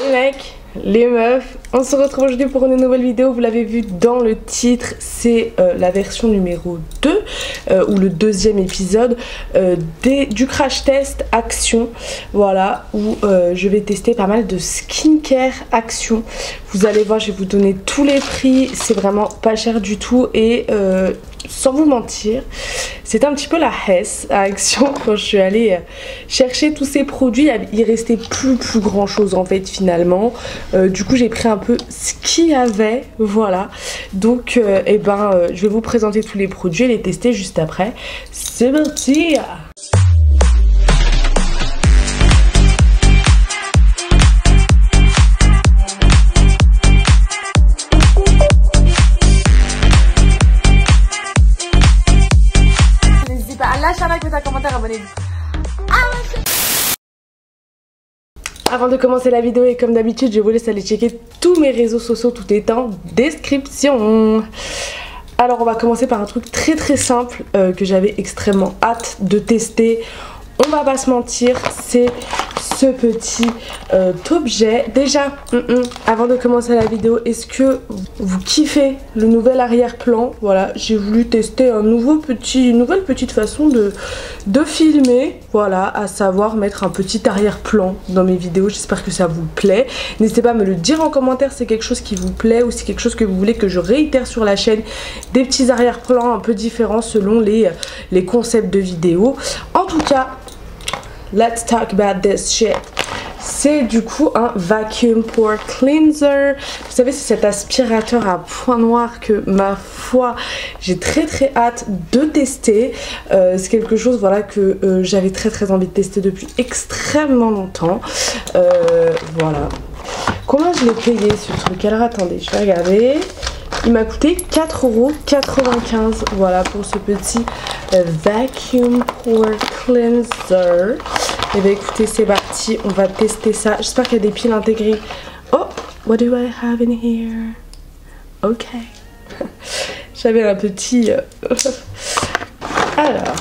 Les mecs, les meufs, on se retrouve aujourd'hui pour une nouvelle vidéo. Vous l'avez vu dans le titre, c'est la version numéro 2 ou le deuxième épisode du crash test Action. Voilà, où je vais tester pas mal de skincare Action. Vous allez voir, je vais vous donner tous les prix, c'est vraiment pas cher du tout et sans vous mentir, c'était un petit peu la hesse à Action quand je suis allée chercher tous ces produits. Il restait plus grand chose en fait finalement. Du coup j'ai pris un peu ce qu'il y avait, voilà. Donc je vais vous présenter tous les produits et les tester juste après. C'est parti! Lâche un like, mets un commentaire, abonnez-vous. Avant de commencer la vidéo et comme d'habitude je vous laisse aller checker tous mes réseaux sociaux, tout est en description. Alors on va commencer par un truc très simple que j'avais extrêmement hâte de tester. On va pas se mentir, c'est ce petit objet. Déjà, avant de commencer la vidéo, est-ce que vous kiffez le nouvel arrière-plan? Voilà, j'ai voulu tester une nouvelle petite façon de filmer. Voilà, à savoir mettre un petit arrière-plan dans mes vidéos. J'espère que ça vous plaît. N'hésitez pas à me le dire en commentaire si c'est quelque chose qui vous plaît ou si c'est quelque chose que vous voulez que je réitère sur la chaîne. Des petits arrière-plans un peu différents selon les concepts de vidéos. En tout cas, let's talk about this shit. C'est du coup un vacuum pore cleanser. Vous savez, c'est cet aspirateur à point noir que ma foi j'ai très hâte de tester. C'est quelque chose voilà que j'avais très envie de tester depuis extrêmement longtemps. Voilà. Combien je l'ai payé ce truc? Alors attendez, je vais regarder. Il m'a coûté 4,95 €, voilà, pour ce petit vacuum pore cleanser. Et bien écoutez, c'est parti, on va tester ça. J'espère qu'il y a des piles intégrées. Oh, what do I have in here? Ok. J'avais un petit... Alors,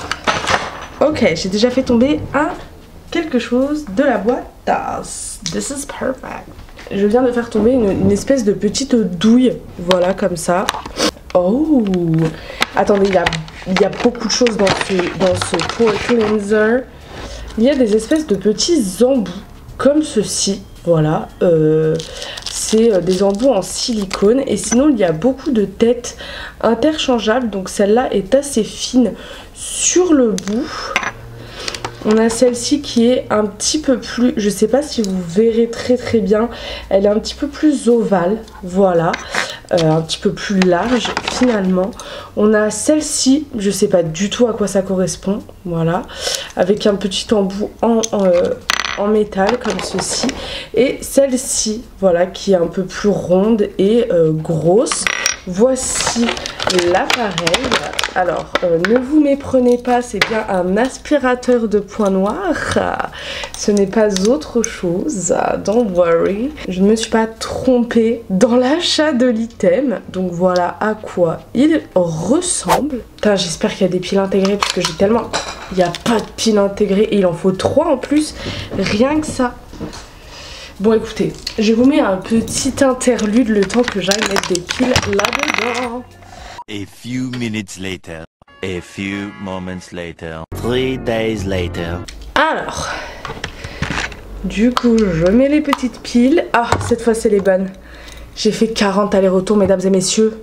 ok, j'ai déjà fait tomber quelque chose de la boîte. This is perfect. Je viens de faire tomber une espèce de petite douille, voilà, comme ça. Oh, attendez, il y a beaucoup de choses dans ce pore cleanser. Il y a des espèces de petits embouts, comme ceci, voilà. C'est des embouts en silicone. Et sinon, il y a beaucoup de têtes interchangeables. Donc celle-là est assez fine sur le bout. On a celle-ci qui est un petit peu plus, je sais pas si vous verrez très bien, elle est un petit peu plus ovale, voilà, un petit peu plus large finalement. On a celle-ci, je sais pas du tout à quoi ça correspond, voilà, avec un petit embout en métal comme ceci. Et celle-ci, voilà, qui est un peu plus ronde et grosse. Voici l'appareil. Alors, ne vous méprenez pas, c'est bien un aspirateur de point noir. Ce n'est pas autre chose, don't worry. Je ne me suis pas trompée dans l'achat de l'item. Donc voilà à quoi il ressemble. J'espère qu'il y a des piles intégrées parce que j'ai tellement... Il n'y a pas de piles intégrées et il en faut 3 en plus, rien que ça. Bon écoutez, je vous mets un petit interlude le temps que j'aille mettre des piles là-dedans. A few minutes later, a few moments later, 3 days later. Alors, du coup, je mets les petites piles. Ah, cette fois c'est les bonnes. J'ai fait 40 allers-retours, mesdames et messieurs,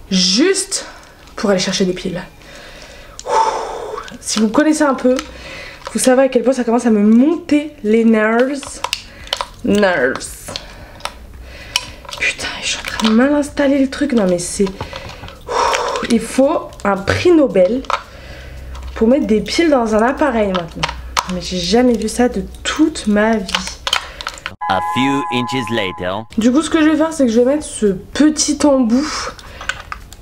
juste pour aller chercher des piles. Si vous connaissez un peu, vous savez à quel point ça commence à me monter les nerfs. Putain, je suis en train de mal installer le truc. Non mais c'est... Il faut un prix Nobel pour mettre des piles dans un appareil maintenant. Mais j'ai jamais vu ça de toute ma vie. A few inches later. Du coup ce que je vais faire c'est que je vais mettre ce petit embout.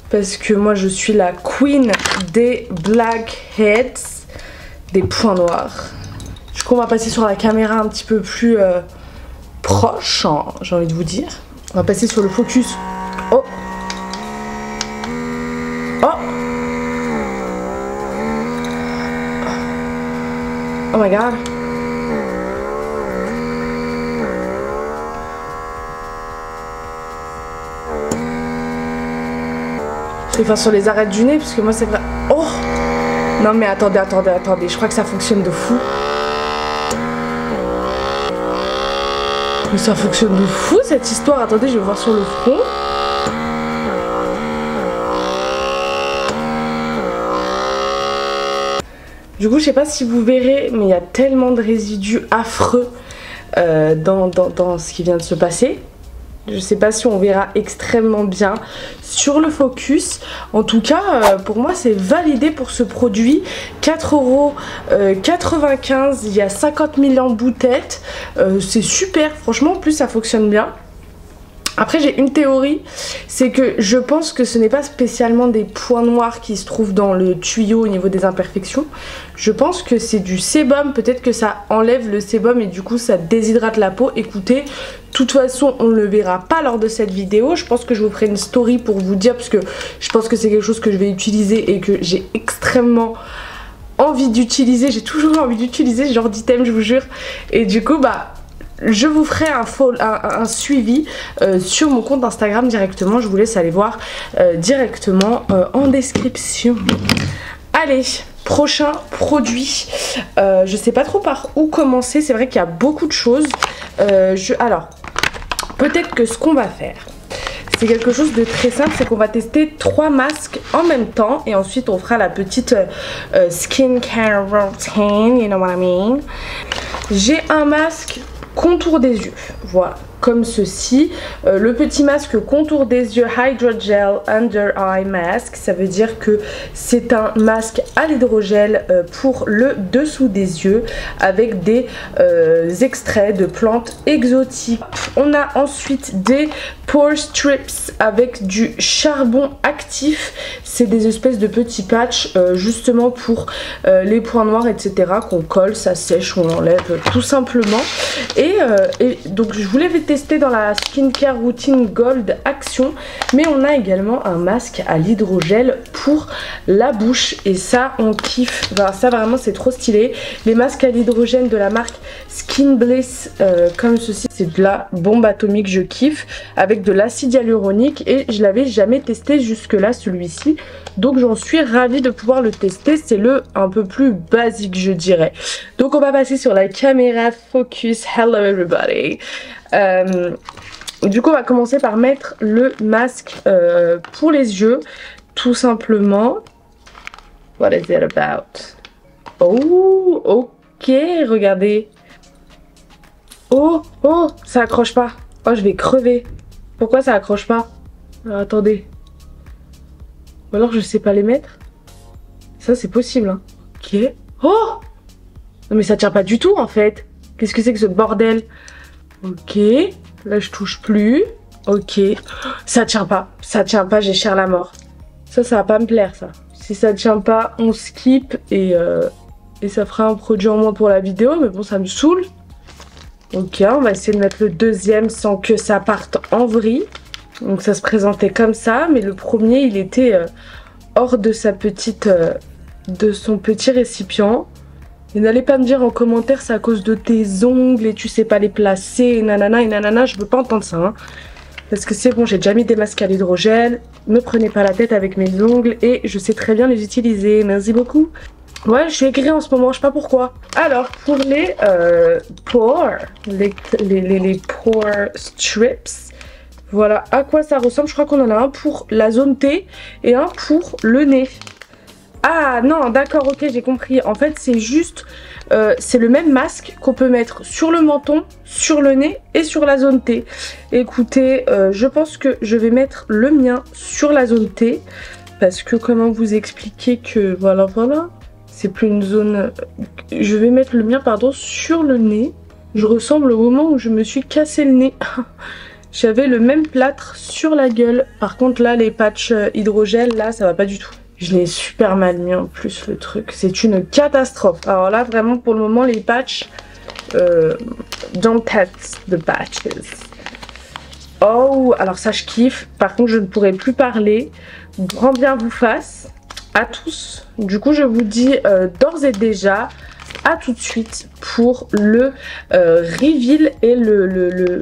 Parce que moi je suis la queen des blackheads, des points noirs. Du coup on va passer sur la caméra un petit peu plus proche, hein, j'ai envie de vous dire. On va passer sur le focus. Oh. Oh. Oh my god. Enfin sur les arêtes du nez parce que moi c'est vrai. Oh non mais attendez, je crois que ça fonctionne de fou. Mais ça fonctionne de fou cette histoire. Attendez, je vais voir sur le front. Du coup je sais pas si vous verrez mais il y a tellement de résidus affreux dans ce qui vient de se passer. Je sais pas si on verra extrêmement bien sur le focus. En tout cas, pour moi, c'est validé pour ce produit. 4,95 €. Il y a 50 000 embouts tête. C'est super. Franchement, en plus, ça fonctionne bien. Après j'ai une théorie, c'est que je pense que ce n'est pas spécialement des points noirs qui se trouvent dans le tuyau au niveau des imperfections. Je pense que c'est du sébum, peut-être que ça enlève le sébum et du coup ça déshydrate la peau. Écoutez, de toute façon on ne le verra pas lors de cette vidéo. Je pense que je vous ferai une story pour vous dire, parce que je pense que c'est quelque chose que je vais utiliser et que j'ai extrêmement envie d'utiliser. J'ai toujours envie d'utiliser ce genre d'item, je vous jure. Et du coup bah... je vous ferai un suivi sur mon compte Instagram directement. Je vous laisse aller voir directement en description. Allez, prochain produit. Je sais pas trop par où commencer. C'est vrai qu'il y a beaucoup de choses. Alors, peut-être que ce qu'on va faire, c'est quelque chose de très simple. C'est qu'on va tester 3 masques en même temps. Et ensuite, on fera la petite skincare routine. You know what I mean? J'ai un masque contour des yeux, voilà, comme ceci. Le petit masque contour des yeux Hydrogel Under Eye Mask, ça veut dire que c'est un masque à l'hydrogel pour le dessous des yeux avec des extraits de plantes exotiques. On a ensuite des Pore Strips avec du charbon actif. C'est des espèces de petits patchs justement pour les points noirs, etc. qu'on colle, ça sèche, on enlève tout simplement. Et donc je voulais tester dans la Skincare Routine Gold Action, mais on a également un masque à l'hydrogel pour la bouche et ça on kiffe. Enfin, ça vraiment c'est trop stylé. Les masques à l'hydrogène de la marque Skin Bliss comme ceci, c'est de la bombe atomique, je kiffe, avec de l'acide hyaluronique et je l'avais jamais testé jusque là celui-ci, donc j'en suis ravie de pouvoir le tester. C'est le un peu plus basique je dirais. Donc on va passer sur la caméra focus. Hello everybody. Du coup on va commencer par mettre le masque pour les yeux tout simplement. What is it about? Oh ok, regardez. Oh ça accroche pas. Oh je vais crever. Pourquoi ça accroche pas? Alors, attendez. Ou alors je sais pas les mettre. Ça c'est possible hein. Ok. Oh non mais ça tient pas du tout en fait. Qu'est-ce que c'est que ce bordel? Ok, là je touche plus. Ok, ça tient pas, j'ai cher la mort. Ça va pas me plaire ça. Si ça tient pas, on skip et ça fera un produit en moins pour la vidéo, mais bon ça me saoule. Ok, on va essayer de mettre le deuxième sans que ça parte en vrille. Donc ça se présentait comme ça, mais le premier il était hors de sa petite, de son petit récipient. Et n'allez pas me dire en commentaire c'est à cause de tes ongles et tu sais pas les placer et nanana, je veux pas entendre ça hein. Parce que c'est bon, j'ai déjà mis des masques à l'hydrogel, ne prenez pas la tête avec mes ongles et je sais très bien les utiliser, merci beaucoup. Ouais, je suis aigrie en ce moment, je sais pas pourquoi. Alors, pour les pores, les pore strips, voilà à quoi ça ressemble. Je crois qu'on en a un pour la zone T et un pour le nez. Ah non, d'accord, ok, j'ai compris. En fait, c'est juste, c'est le même masque qu'on peut mettre sur le menton, sur le nez et sur la zone T. Écoutez, je pense que je vais mettre le mien sur la zone T. Parce que comment vous expliquer que, voilà, c'est plus une zone... Je vais mettre le mien, pardon, sur le nez. Je ressemble au moment où je me suis cassé le nez. J'avais le même plâtre sur la gueule. Par contre, là, les patchs hydrogel, là, ça va pas du tout. Je l'ai super mal mis en plus le truc. C'est une catastrophe. Alors là vraiment pour le moment les patchs. Don't test the patches. Oh alors ça je kiffe. Par contre je ne pourrai plus parler. Grand bien vous fasse. À tous. Du coup je vous dis d'ores et déjà à tout de suite pour le reveal et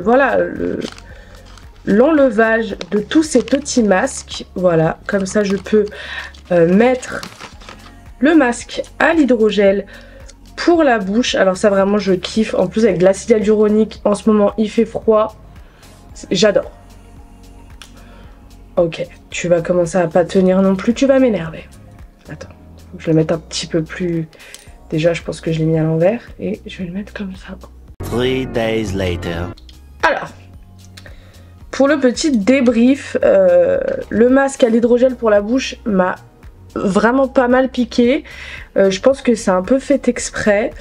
voilà l'enlevage de tous ces petits masques. Voilà, comme ça je peux mettre le masque à l'hydrogel pour la bouche. Alors ça vraiment je kiffe. En plus avec de l'acide hyaluronique, en ce moment il fait froid. J'adore. Ok, tu vas commencer à pas tenir non plus, tu vas m'énerver. Attends, faut que je le mette un petit peu plus... Déjà je pense que je l'ai mis à l'envers et je vais le mettre comme ça. 3 days later. Alors, pour le petit débrief, le masque à l'hydrogel pour la bouche m'a vraiment pas mal piqué. Je pense que c'est un peu fait exprès.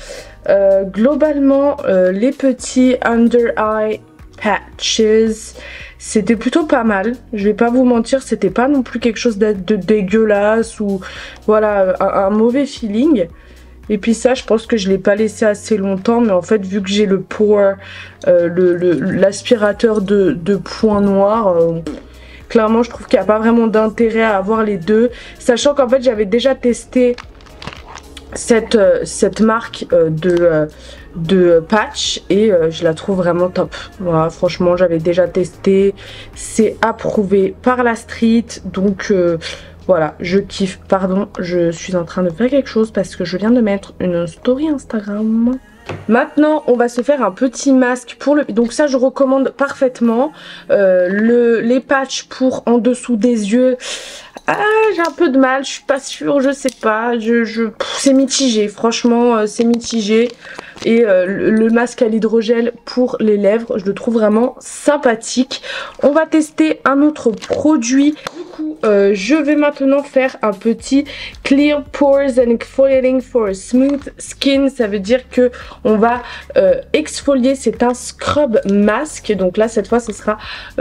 Globalement, les petits under eye patches, c'était plutôt pas mal. Je vais pas vous mentir, c'était pas non plus quelque chose de dégueulasse ou voilà, un mauvais feeling. Et puis ça, je pense que je l'ai pas laissé assez longtemps, mais en fait, vu que j'ai le pour, l'aspirateur de points noirs, clairement, je trouve qu'il n'y a pas vraiment d'intérêt à avoir les deux. Sachant qu'en fait, j'avais déjà testé cette marque de patch et je la trouve vraiment top. Voilà, franchement, j'avais déjà testé. C'est approuvé par la street, donc... voilà, je kiffe. Pardon, je suis en train de faire quelque chose parce que je viens de mettre une story Instagram. Maintenant, on va se faire un petit masque pour le... Donc ça, je recommande parfaitement. Les patchs pour en dessous des yeux... Ah, j'ai un peu de mal, je suis pas sûre, je sais pas. C'est mitigé, franchement, c'est mitigé. Et le masque à l'hydrogel pour les lèvres, je le trouve vraiment sympathique. On va tester un autre produit. Du coup, je vais maintenant faire un petit Clear Pores and Exfoliating for a Smooth Skin. Ça veut dire que on va exfolier, c'est un scrub masque. Donc là, cette fois, ce sera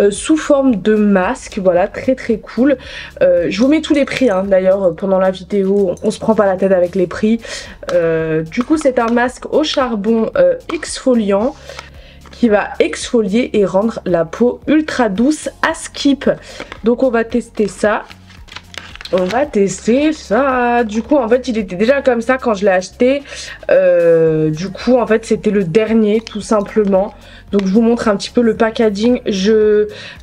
sous forme de masque. Voilà, très très cool. Je vous mets tous les prix, hein, d'ailleurs, pendant la vidéo. On se prend pas la tête avec les prix. Du coup, c'est un masque au charbon exfoliant qui va exfolier et rendre la peau ultra douce à skip. Donc on va tester ça. On va tester ça. Du coup en fait il était déjà comme ça quand je l'ai acheté. Du coup en fait c'était le dernier tout simplement. Donc je vous montre un petit peu le packaging.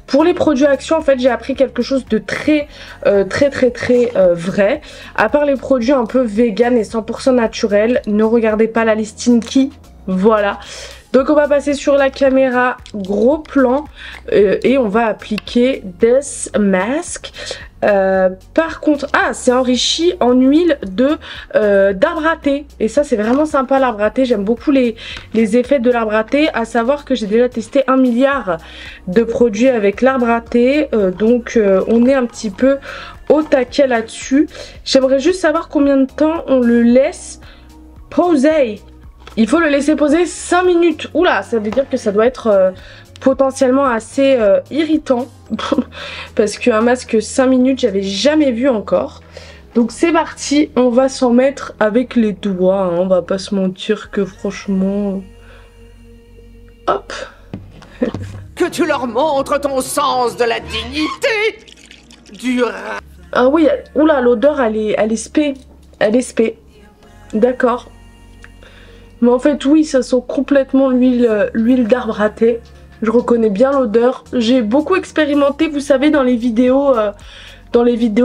Pour les produits Action en fait j'ai appris quelque chose de très vrai. À part les produits un peu vegan et 100% naturels, ne regardez pas la listine qui. Voilà. Donc on va passer sur la caméra, gros plan, et on va appliquer this mask. Par contre, c'est enrichi en huile d'arbre à thé. Et ça c'est vraiment sympa l'arbre à thé. J'aime beaucoup les effets de l'arbre à thé. À savoir que j'ai déjà testé 1 milliard de produits avec l'arbre à thé. Donc on est un petit peu au taquet là-dessus. J'aimerais juste savoir combien de temps on le laisse poser. Il faut le laisser poser 5 minutes. Oula, ça veut dire que ça doit être potentiellement assez irritant. Parce qu'un masque 5 minutes, j'avais jamais vu encore. Donc c'est parti, on va s'en mettre avec les doigts. Hein. On va pas se mentir que franchement... Hop. Que tu leur montres ton sens de la dignité du rat. Ah oui, oula, l'odeur elle est spé. Elle est spé. D'accord. Mais en fait oui, ça sent complètement l'huile d'arbre à thé. Je reconnais bien l'odeur. J'ai beaucoup expérimenté, vous savez, dans les vidéos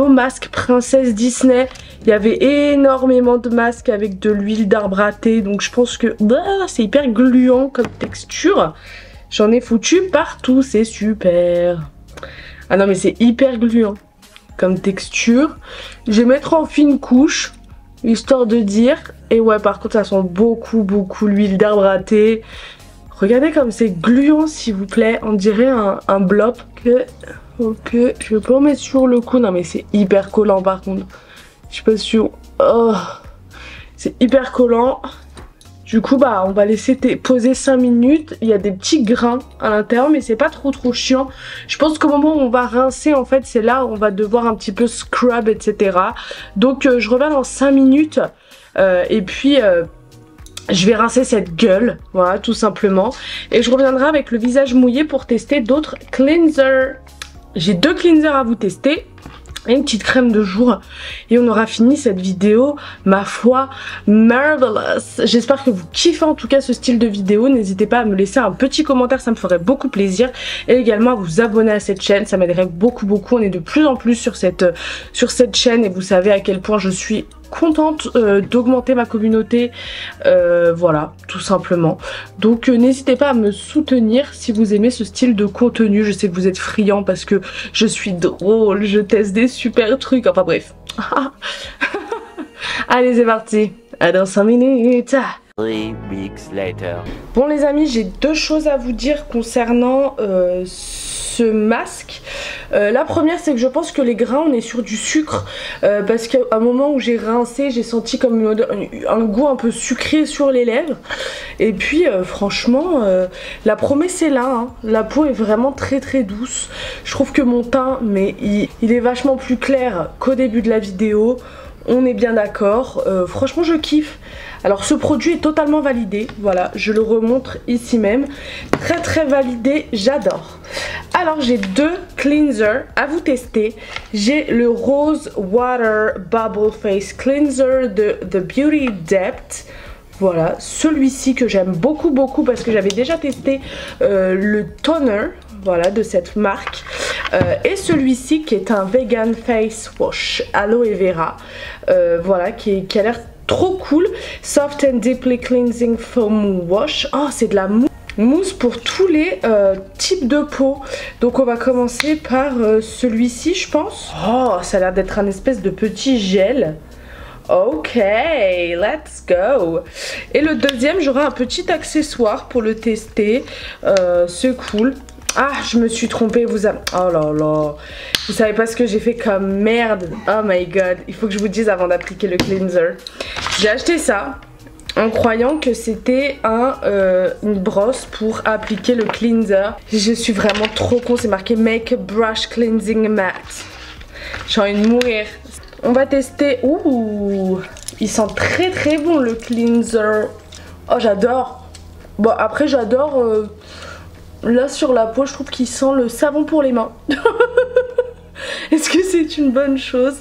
masques princesse Disney. Il y avait énormément de masques avec de l'huile d'arbre à thé. Donc je pense que c'est hyper gluant comme texture. J'en ai foutu partout, c'est super. Ah non mais c'est hyper gluant comme texture. Je vais mettre en fine couche, histoire de dire. Et ouais, par contre ça sent beaucoup l'huile d'arbre à thé. Regardez comme c'est gluant s'il vous plaît. On dirait un blob. Ok, je vais pas en mettre sur le cou. Non mais c'est hyper collant par contre. Je suis pas sûre. Oh, c'est hyper collant. Du coup on va laisser poser 5 minutes. Il y a des petits grains à l'intérieur mais c'est pas trop chiant. Je pense qu'au moment où on va rincer en fait c'est là où on va devoir un petit peu scrub etc. Donc je reviens dans 5 minutes et puis je vais rincer cette gueule, voilà tout simplement. Et je reviendrai avec le visage mouillé pour tester d'autres cleansers. J'ai 2 cleansers à vous tester. et une petite crème de jour et on aura fini cette vidéo, ma foi, marvelous. J'espère que vous kiffez en tout cas ce style de vidéo. N'hésitez pas à me laisser un petit commentaire, ça me ferait beaucoup plaisir, et également à vous abonner à cette chaîne, ça m'aiderait beaucoup. On est de plus en plus sur cette chaîne et vous savez à quel point je suis contente d'augmenter ma communauté, voilà, tout simplement. Donc n'hésitez pas à me soutenir si vous aimez ce style de contenu. Je sais que vous êtes friands parce que je suis drôle, je teste des super trucs, enfin bref. Allez, c'est parti, à dans 5 minutes. 3 weeks later. Bon les amis, j'ai deux choses à vous dire concernant ce masque. La première, c'est que je pense que les grains, on est sur du sucre, parce qu'à un moment où j'ai rincé, j'ai senti comme une odeur, un goût un peu sucré sur les lèvres. Et puis franchement, la promesse est là, hein. La peau est vraiment très douce. Je trouve que mon teint, mais il est vachement plus clair qu'au début de la vidéo. On est bien d'accord, franchement je kiffe. Alors ce produit est totalement validé, voilà, je le remontre ici même. Très validé, j'adore. Alors j'ai deux cleansers à vous tester. J'ai le Rose Water Bubble Face Cleanser de The Beauty Depth. Voilà, celui-ci que j'aime beaucoup parce que j'avais déjà testé le toner, voilà, de cette marque. Et celui-ci qui est un Vegan Face Wash Aloe Vera, voilà, qui a l'air trop cool. Soft and Deeply Cleansing Foam Wash. Oh, c'est de la mousse pour tous les types de peau. Donc on va commencer par celui-ci, je pense. Oh, ça a l'air d'être un espèce de petit gel. Ok, let's go. Et le deuxième, j'aurai un petit accessoire pour le tester. C'est cool. Ah, je me suis trompée, oh là là. Vous savez pas ce que j'ai fait comme merde. Oh my god, il faut que je vous dise avant d'appliquer le cleanser. J'ai acheté ça en croyant que c'était une brosse pour appliquer le cleanser. Je suis vraiment trop con, c'est marqué Make Brush Cleansing Matte. J'ai envie de mourir. On va tester. Ouh, il sent très bon le cleanser. Oh, j'adore. Bon, après j'adore... Là sur la peau, je trouve qu'il sent le savon pour les mains. Est-ce que c'est une bonne chose?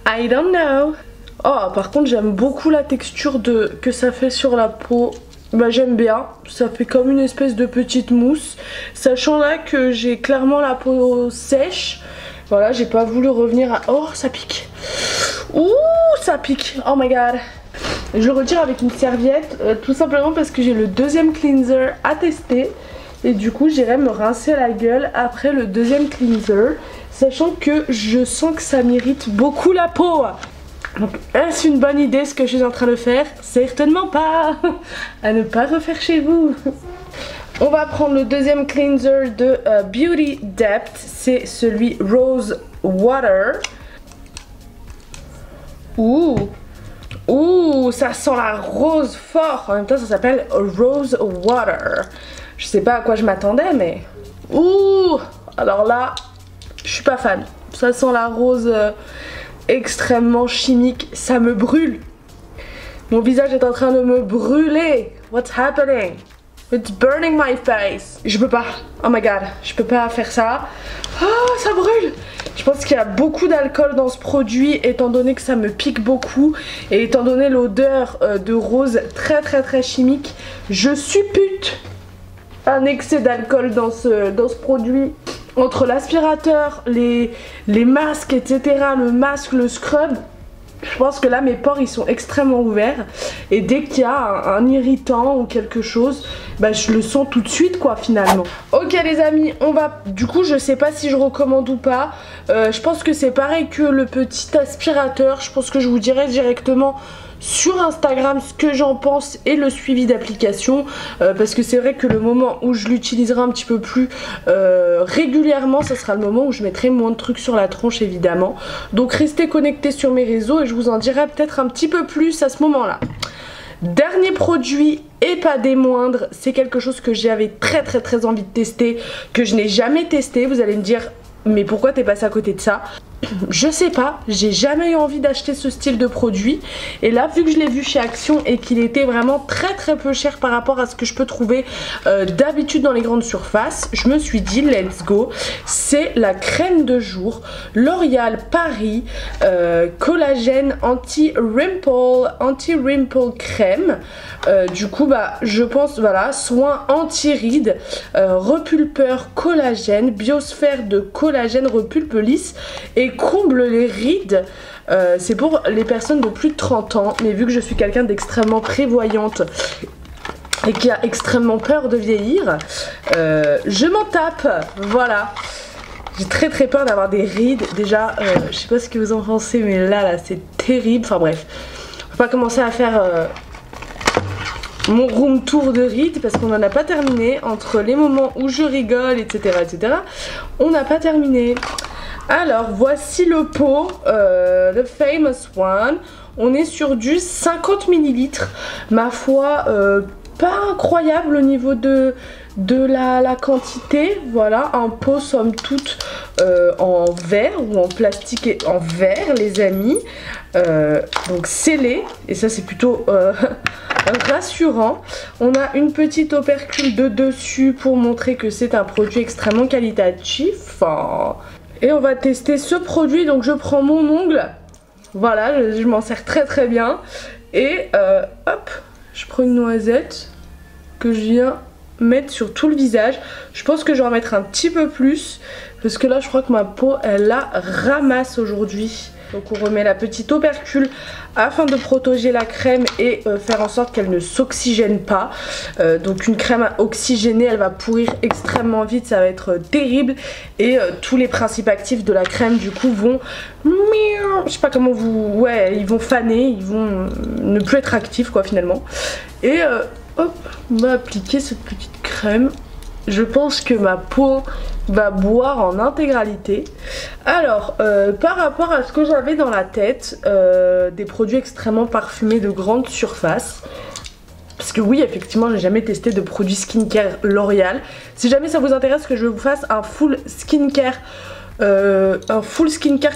I don't know. Oh, par contre j'aime beaucoup la texture que ça fait sur la peau. Bah j'aime bien, ça fait comme une espèce de petite mousse. Sachant là que j'ai clairement la peau sèche. Voilà, j'ai pas voulu revenir à... Oh, ça pique. Ouh, ça pique. Oh my god. Je le retire avec une serviette, tout simplement parce que j'ai le deuxième cleanser à tester. Et du coup j'irai me rincer la gueule après le deuxième cleanser, sachant que je sens que ça m'irrite beaucoup la peau. Donc est-ce une bonne idée ce que je suis en train de faire? Certainement pas. À ne pas refaire chez vous. On va prendre le deuxième cleanser de Beauty Depth, c'est celui Rose Water. Ouh, ça sent la rose fort. En même temps ça s'appelle Rose Water. Je sais pas à quoi je m'attendais, mais... Ouh! Alors là, je suis pas fan. Ça sent la rose extrêmement chimique. Ça me brûle. Mon visage est en train de me brûler. What's happening? It's burning my face. Je peux pas. Oh my god. Je peux pas faire ça. Oh, ça brûle. Je pense qu'il y a beaucoup d'alcool dans ce produit, étant donné que ça me pique beaucoup. Et étant donné l'odeur de rose très chimique, je suppute un excès d'alcool dans ce produit. Entre l'aspirateur, les masques, etc., le masque, le scrub, je pense que là mes pores ils sont extrêmement ouverts. Et dès qu'il y a un irritant ou quelque chose, bah je le sens tout de suite quoi finalement. Ok les amis, on va... Du coup je sais pas si je recommande ou pas. Je pense que c'est pareil que le petit aspirateur. Je pense que je vous dirai directement sur Instagram ce que j'en pense et le suivi d'application, parce que c'est vrai que le moment où je l'utiliserai un petit peu plus régulièrement, ça sera le moment où je mettrai moins de trucs sur la tronche évidemment. Donc restez connectés sur mes réseaux et je vous en dirai peut-être un petit peu plus à ce moment là. Dernier produit et pas des moindres, c'est quelque chose que j'avais très envie de tester, que je n'ai jamais testé. Vous allez me dire mais pourquoi t'es passé à côté de ça? je sais pas, j'ai jamais eu envie d'acheter ce style de produit. Et là, vu que je l'ai vu chez Action et qu'il était vraiment très peu cher par rapport à ce que je peux trouver d'habitude dans les grandes surfaces, je me suis dit let's go. C'est la crème de jour L'Oréal Paris collagène anti-wrinkle crème. Du coup bah je pense voilà, soin anti-rides, repulpeur collagène, biosphère de collagène, repulpe lisse et comble les rides. C'est pour les personnes de plus de 30 ans, mais vu que je suis quelqu'un d'extrêmement prévoyante et qui a extrêmement peur de vieillir, je m'en tape, voilà. J'ai très peur d'avoir des rides. Déjà, je sais pas ce que vous en pensez, mais là c'est terrible. Enfin bref, on va pas commencer à faire mon room tour de rides parce qu'on n'en a pas terminé. Entre les moments où je rigole, etc., on n'a pas terminé. Alors, voici le pot, The Famous One. On est sur du 50 ml. Ma foi, pas incroyable au niveau de la quantité. Voilà, un pot somme toute en verre ou en plastique et en verre, les amis. Donc scellé, et ça c'est plutôt rassurant. On a une petite opercule de dessus pour montrer que c'est un produit extrêmement qualitatif. Et on va tester ce produit. Donc je prends mon ongle, voilà, je m'en sers très bien. Et hop, je prends une noisette que je viens mettre sur tout le visage. Je pense que je vais en mettre un petit peu plus parce que là je crois que ma peau elle la ramasse aujourd'hui. Donc on remet la petite opercule afin de protéger la crème et faire en sorte qu'elle ne s'oxygène pas. Donc une crème oxygénée elle va pourrir extrêmement vite, ça va être terrible. Et tous les principes actifs de la crème du coup vont, je sais pas comment vous, ouais, ils vont faner, ils vont ne plus être actifs quoi finalement. Et hop, on va appliquer cette petite crème. Je pense que ma peau va boire en intégralité. Alors, par rapport à ce que j'avais dans la tête, des produits extrêmement parfumés de grande surface. Parce que oui, effectivement, j'ai jamais testé de produits skincare L'Oréal. Si jamais ça vous intéresse que je vous fasse un full skincare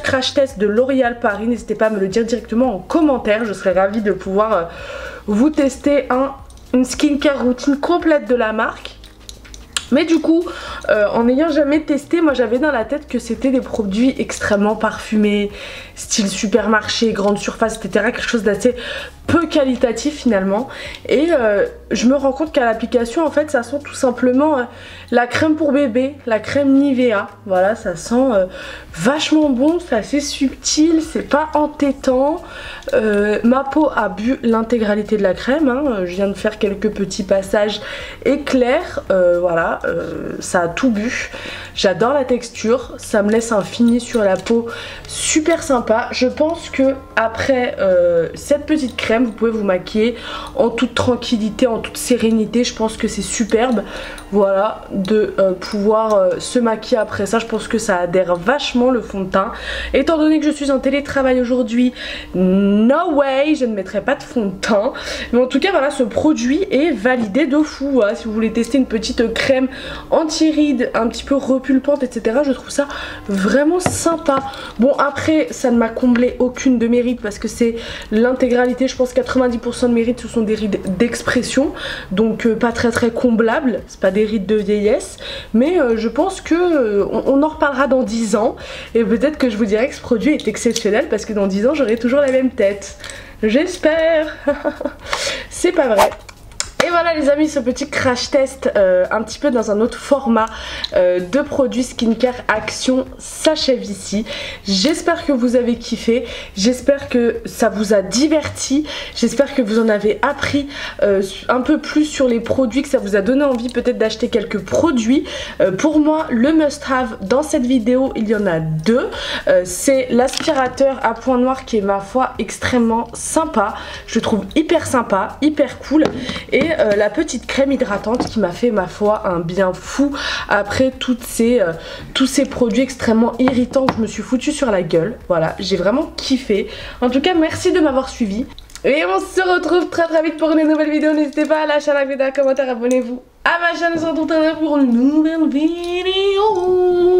crash test de L'Oréal Paris, n'hésitez pas à me le dire directement en commentaire. Je serais ravie de pouvoir vous tester une skincare routine complète de la marque. Mais du coup, en n'ayant jamais testé, moi j'avais dans la tête que c'était des produits extrêmement parfumés, style supermarché, grande surface, etc. Quelque chose d'assez peu qualitatif finalement. Et je me rends compte qu'à l'application, en fait, ça sent tout simplement la crème pour bébé, la crème Nivea. Voilà, ça sent vachement bon, c'est assez subtil, c'est pas entêtant. Ma peau a bu l'intégralité de la crème, hein. Je viens de faire quelques petits passages éclairs, voilà, ça a tout bu. J'adore la texture, ça me laisse un fini sur la peau super sympa. Je pense que après cette petite crème, vous pouvez vous maquiller en toute tranquillité, en toute sérénité. Je pense que c'est superbe, voilà, de pouvoir se maquiller après ça. Je pense que ça adhère vachement le fond de teint. Étant donné que je suis en télétravail aujourd'hui, no way, je ne mettrai pas de fond de teint. Mais en tout cas, voilà, ce produit est validé de fou. Voilà, si vous voulez tester une petite crème anti-rides, un petit peu repulpante, etc., je trouve ça vraiment sympa. Bon, après, ça ne m'a comblé aucune de mes rides parce que c'est l'intégralité, je pense 90% de mes rides, ce sont des rides d'expression, donc pas très comblables, c'est pas des rides de vieillesse, mais je pense que on en reparlera dans 10 ans et peut-être que je vous dirai que ce produit est exceptionnel parce que dans 10 ans j'aurai toujours la même tête. J'espère. C'est pas vrai. Et voilà les amis, ce petit crash test un petit peu dans un autre format de produits skincare Action s'achève ici. J'espère que vous avez kiffé, j'espère que ça vous a diverti, j'espère que vous en avez appris un peu plus sur les produits, que ça vous a donné envie peut-être d'acheter quelques produits. Pour moi, le must-have dans cette vidéo, il y en a deux. C'est l'aspirateur à point noir qui est ma foi extrêmement sympa, je trouve hyper sympa, hyper cool, et la petite crème hydratante qui m'a fait ma foi un bien fou après tous ces produits extrêmement irritants que je me suis foutu sur la gueule. Voilà, j'ai vraiment kiffé. En tout cas, merci de m'avoir suivi et on se retrouve très vite pour une nouvelle vidéo. N'hésitez pas à lâcher un like, un commentaire, abonnez-vous à ma chaîne, on se retrouve très vite pour une nouvelle vidéo.